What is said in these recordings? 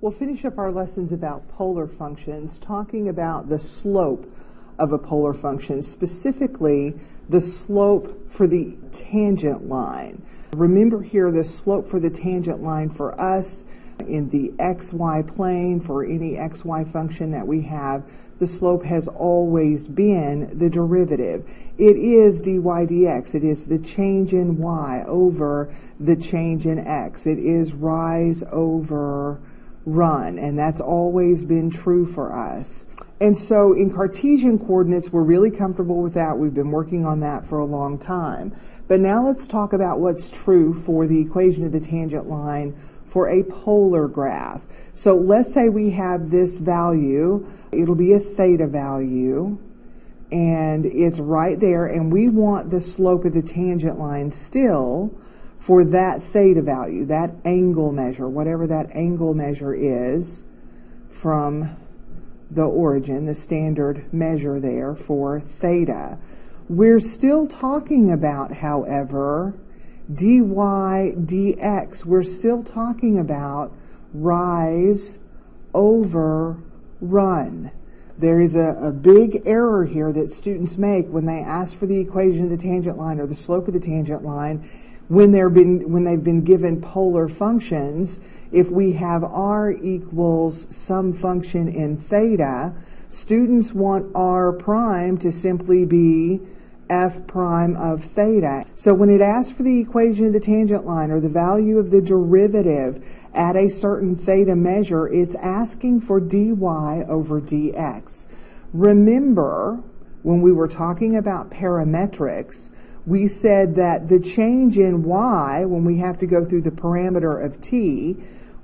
We'll finish up our lessons about polar functions, talking about the slope of a polar function, specifically the slope for the tangent line. Remember here, the slope for the tangent line for us in the xy plane, for any xy function that we have, the slope has always been the derivative. It is dy dx. It is the change in y over the change in x. It is rise over run, and that's always been true for us. And so in Cartesian coordinates, we're really comfortable with that. We've been working on that for a long time. But now let's talk about what's true for the equation of the tangent line for a polar graph. So let's say we have this value. It'll be a theta value, and it's right there, and we want the slope of the tangent line still for that theta value, that angle measure, whatever that angle measure is from the origin, the standard measure there for theta. We're still talking about, however, dy dx. We're still talking about rise over run. There is a big error here that students make when they ask for the equation of the tangent line or the slope of the tangent line when they've been given polar functions. If we have r equals some function in theta, students want r prime to simply be f prime of theta. So when it asks for the equation of the tangent line or the value of the derivative at a certain theta measure, it's asking for dy over dx. Remember, when we were talking about parametrics, we said that the change in y, when we have to go through the parameter of t,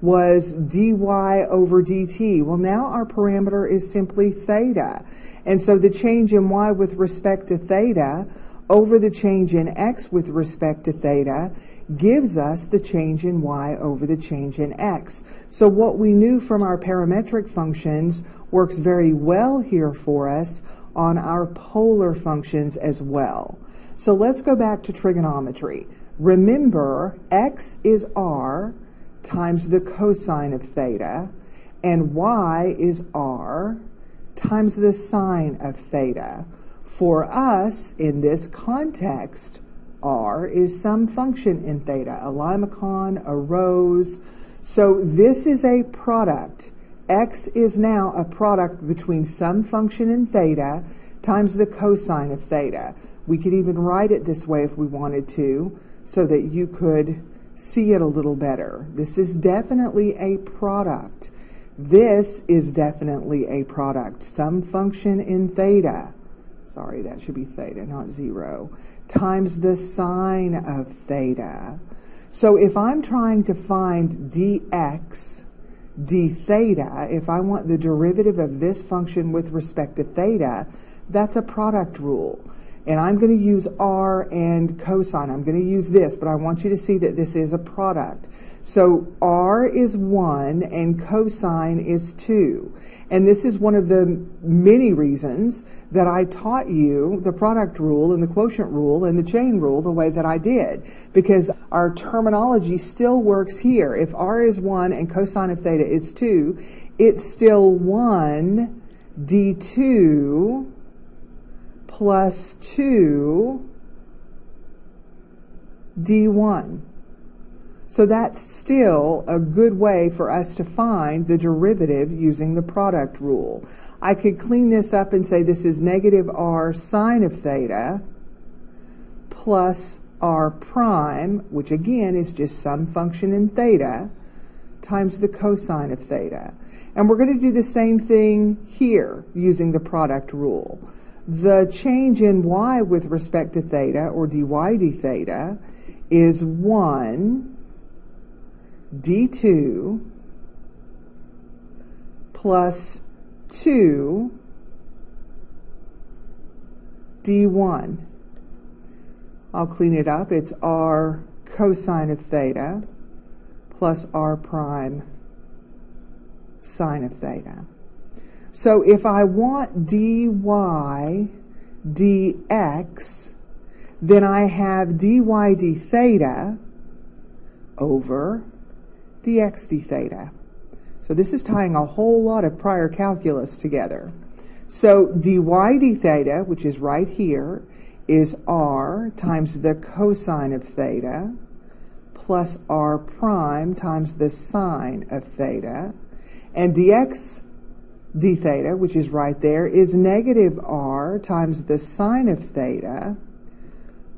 was dy over dt. Well, now our parameter is simply theta. And so the change in y with respect to theta over the change in x with respect to theta gives us the change in y over the change in x. So what we knew from our parametric functions works very well here for us on our polar functions as well. So let's go back to trigonometry. Remember, x is r times the cosine of theta, and y is r times the sine of theta. For us, in this context, r is some function in theta, a limacon, a rose. So this is a product. X is now a product between some function in theta times the cosine of theta. We could even write it this way if we wanted to, so that you could see it a little better. This is definitely a product. This is definitely a product. Some function in theta, sorry, that should be theta, not 0, times the sine of theta. So if I'm trying to find dx d theta, if I want the derivative of this function with respect to theta, that's a product rule. And I'm going to use r and cosine. I'm going to use this, but I want you to see that this is a product. So r is 1 and cosine is 2. And this is one of the many reasons that I taught you the product rule and the quotient rule and the chain rule the way that I did, because our terminology still works here. If r is 1 and cosine of theta is 2, it's still 1 d2 plus 2 d1. So that's still a good way for us to find the derivative using the product rule. I could clean this up and say this is negative r sine of theta plus r prime, which again is just some function in theta, times the cosine of theta. And we're going to do the same thing here using the product rule. The change in y with respect to theta, or dy d theta, is 1 d2 plus 2 d1. I'll clean it up. It's r cosine of theta plus r prime sine of theta. So if I want dy dx, then I have dy d theta over dx d theta. So So this is tying a whole lot of prior calculus together. So dy d theta, which is right here, is r times the cosine of theta plus r prime times the sine of theta. And dx d theta, which is right there, is negative r times the sine of theta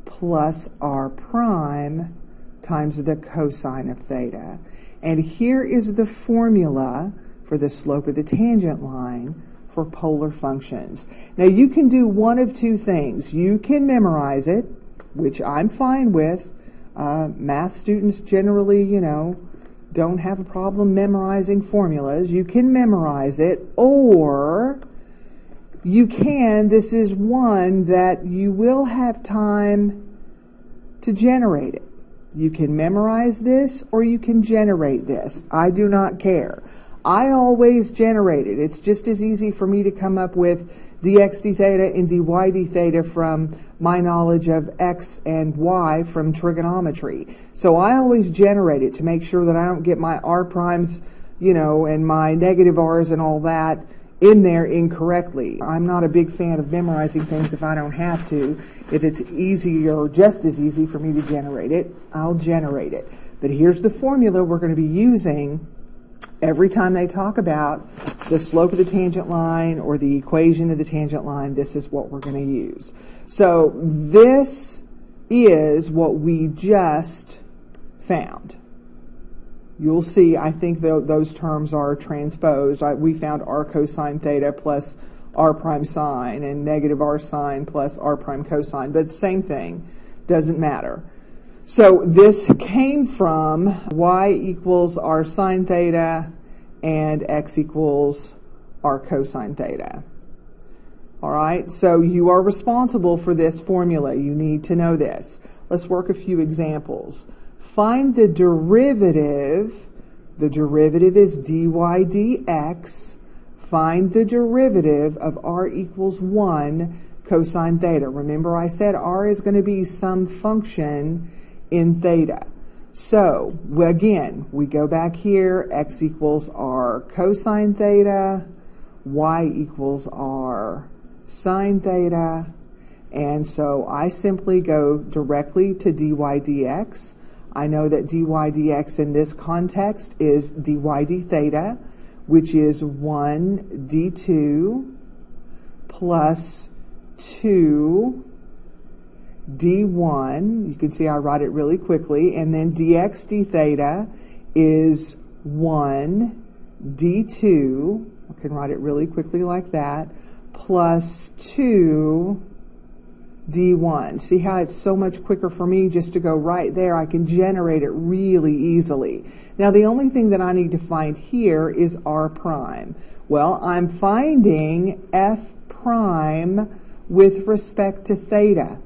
plus r prime times the cosine of theta. And here is the formula for the slope of the tangent line for polar functions. Now you can do one of two things. You can memorize it, which I'm fine with. Math students generally, don't have a problem memorizing formulas. You can memorize it, or you can, this is one that you will have time to generate it. You can memorize this or you can generate this. I do not care. I always generate it. It's just as easy for me to come up with dx d theta and dy d theta from my knowledge of x and y from trigonometry. So I always generate it to make sure that I don't get my r primes, and my negative r's and all that in there incorrectly. I'm not a big fan of memorizing things if I don't have to. If it's easy or just as easy for me to generate it, I'll generate it. But here's the formula we're going to be using every time they talk about the slope of the tangent line or the equation of the tangent line. This is what we're going to use. So this is what we just found. You'll see, I think those terms are transposed. We found r cosine theta plus r prime sine and negative r sine plus r prime cosine, but same thing, doesn't matter. So this came from y equals r sine theta and x equals r cosine theta. All right, so you are responsible for this formula. You need to know this. Let's work a few examples. Find the derivative. The derivative is dy dx. Find the derivative of r equals 1 cosine theta. Remember I said r is going to be some function in theta. So again, we go back here, x equals r cosine theta, y equals r sine theta, and so I simply go directly to dy dx. I know that dy dx in this context is dy d theta, which is 1 d2 plus 2 d1. You can see I write it really quickly. And then dx d theta is 1 d2. I can write it really quickly like that, plus 2 d1. See how it's so much quicker for me just to go right there. I can generate it really easily. Now the only thing that I need to find here is r prime. Well, I'm finding f prime with respect to theta.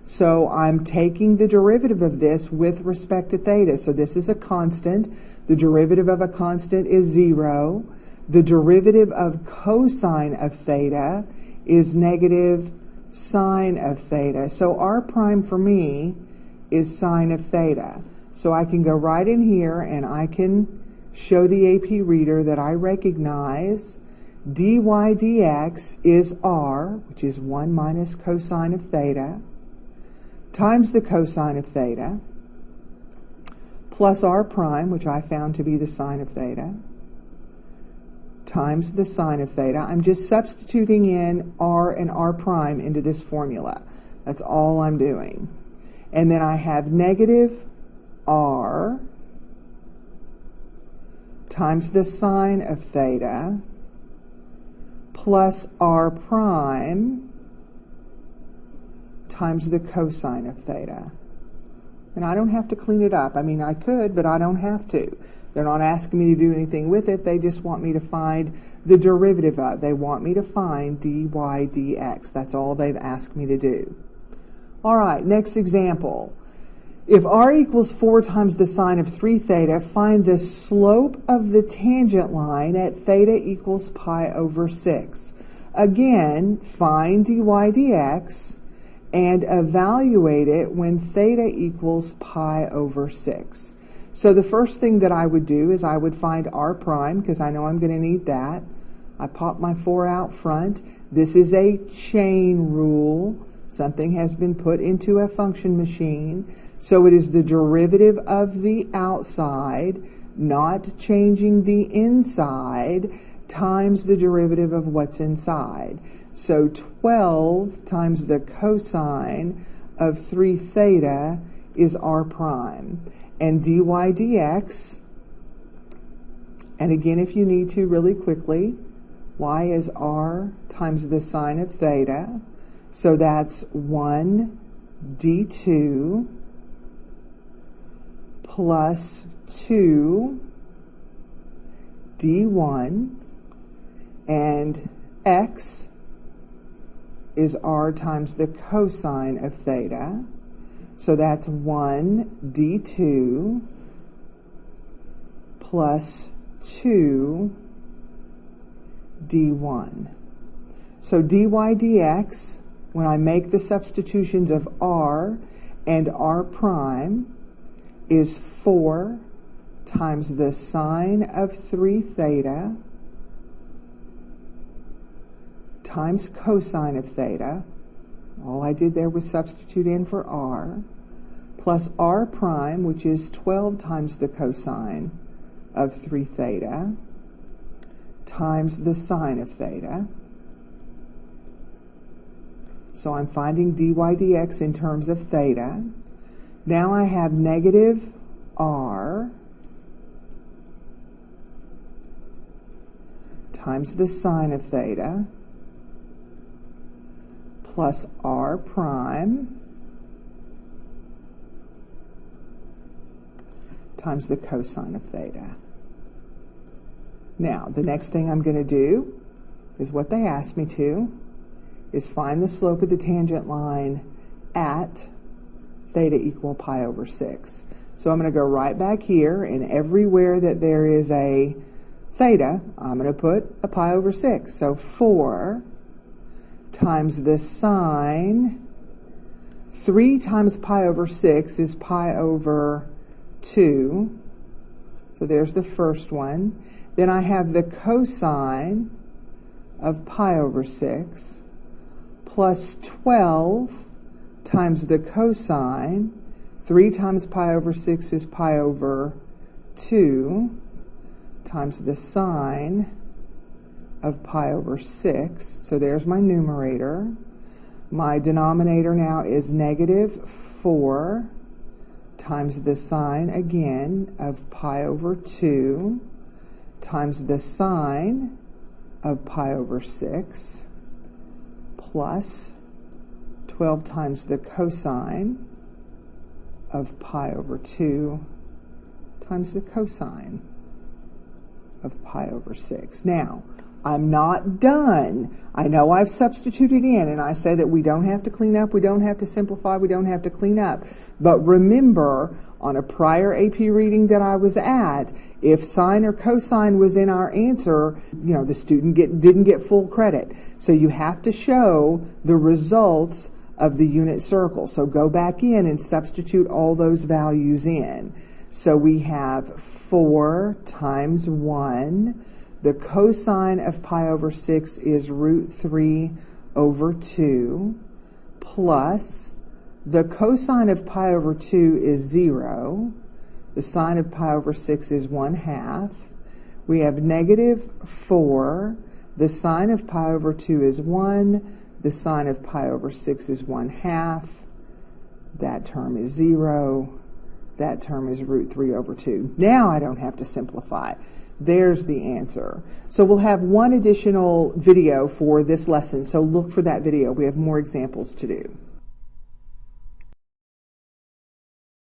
So I'm taking the derivative of this with respect to theta. So this is a constant. The derivative of a constant is 0. The derivative of cosine of theta is negative sine of theta. So r prime for me is sine of theta. So I can go right in here and I can show the AP reader that I recognize dy dx is r, which is 1 minus cosine of theta, times the cosine of theta, plus r prime, which I found to be the sine of theta, times the sine of theta. I'm just substituting in r and r prime into this formula. That's all I'm doing. And then I have negative r times the sine of theta plus r prime times the cosine of theta. And I don't have to clean it up. I mean, I could, but I don't have to. They're not asking me to do anything with it. They just want me to find the derivative of. They want me to find dy dx. That's all they've asked me to do. All right, next example. If r equals 4 times the sine of 3 theta, find the slope of the tangent line at theta equals pi over 6. Again, find dy dx and evaluate it when theta equals pi over 6. So the first thing that I would do is I would find r prime, because I know I'm going to need that. I pop my 4 out front. This is a chain rule. Something has been put into a function machine. So it is the derivative of the outside, not changing the inside, times the derivative of what's inside. So 12 times the cosine of 3 theta is r prime. And dy dx, and again if you need to really quickly, y is r times the sine of theta. So that's 1 d2 plus 2 d1, and x is r times the cosine of theta. So that's 1 d2 plus 2 d1. So dy dx, when I make the substitutions of r and r prime, is 4 times the sine of 3 theta times cosine of theta. All I did there was substitute in for r, plus r prime, which is 12 times the cosine of 3 theta times the sine of theta. So I'm finding dy dx in terms of theta. Now I have negative r times the sine of theta plus r prime times the cosine of theta. Now, the next thing I'm going to do is what they asked me to, is find the slope of the tangent line at theta equal pi over 6. So I'm going to go right back here, and everywhere that there is a theta, I'm going to put a pi over 6. So 4 times the sine, 3 times pi over 6 is pi over 2. So there's the first one. Then I have the cosine of pi over 6 plus 12 times the cosine. 3 times pi over 6 is pi over 2 times the sine of pi over 6. So there's my numerator. My denominator now is negative 4 times the sine again of pi over 2 times the sine of pi over 6 plus 12 times the cosine of pi over 2 times the cosine of pi over 6. Now, I'm not done. I know I've substituted in, and I say that we don't have to clean up, we don't have to simplify, we don't have to clean up. But remember, on a prior AP reading that I was at, if sine or cosine was in our answer, you know, the student didn't get full credit. So you have to show the results of the unit circle. So go back in and substitute all those values in. So we have 4 times 1. The cosine of pi over 6 is root 3 over 2, plus the cosine of pi over 2 is 0. The sine of pi over 6 is 1/2. We have negative 4. The sine of pi over 2 is 1. The sine of pi over 6 is 1/2. That term is 0. That term is root 3 over 2. Now I don't have to simplify. There's the answer. So we'll have one additional video for this lesson, so look for that video. We have more examples to do.